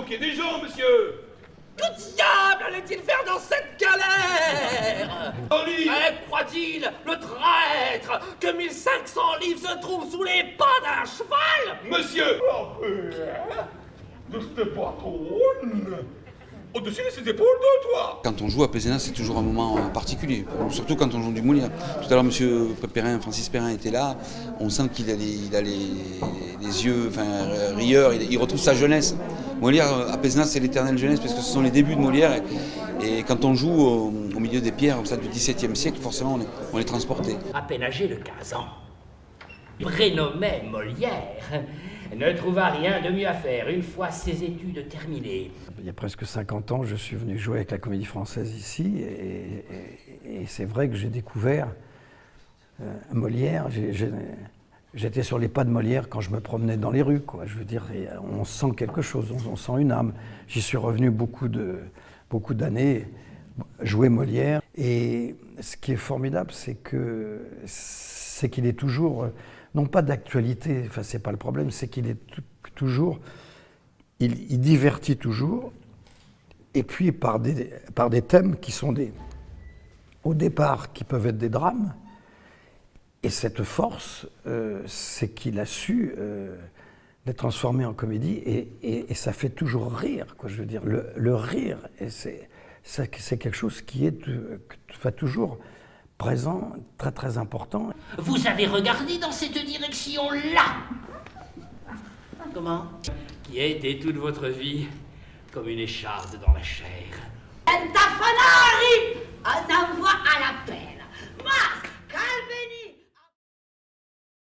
moquer des gens, monsieur. Que diable allait-il faire dans cette galère? Henri! Croit-il, le traître, que 1500 livres se trouvent sous les pas d'un cheval? Monsieur! De cette patronne au-dessus de ses épaules de toi. Quand on joue à Pézenas, c'est toujours un moment particulier, surtout quand on joue du Molière. Tout à l'heure, monsieur Perrin, Francis Perrin était là, on sent qu'il a les yeux rieurs, il retrouve sa jeunesse. Molière, à Pézenas, c'est l'éternelle jeunesse, parce que ce sont les débuts de Molière, et quand on joue au milieu des pierres, comme ça, du XVIIe siècle, forcément, on est transporté. À peine âgé de 15 ans, prénommé Molière, ne trouva rien de mieux à faire une fois ses études terminées. Il y a presque 50 ans, je suis venu jouer avec la Comédie Française ici, et c'est vrai que j'ai découvert Molière. J'étais sur les pas de Molière quand je me promenais dans les rues, quoi. Je veux dire, on sent quelque chose, on sent une âme. J'y suis revenu beaucoup d'années jouer Molière, et ce qui est formidable, c'est qu'il est toujours, non pas d'actualité, enfin c'est pas le problème, c'est qu'il est toujours, il divertit toujours, et puis par des thèmes qui sont au départ, qui peuvent être des drames. Et cette force, c'est qu'il a su les transformer en comédie, et ça fait toujours rire, quoi. Je veux dire, le rire, c'est quelque chose qui est toujours présent, très très important. Vous avez regardé dans cette direction-là? Comment? Qui a été toute votre vie comme une écharde dans la chair. Entafanari! Un envoi à l'appel! Mas, calveni!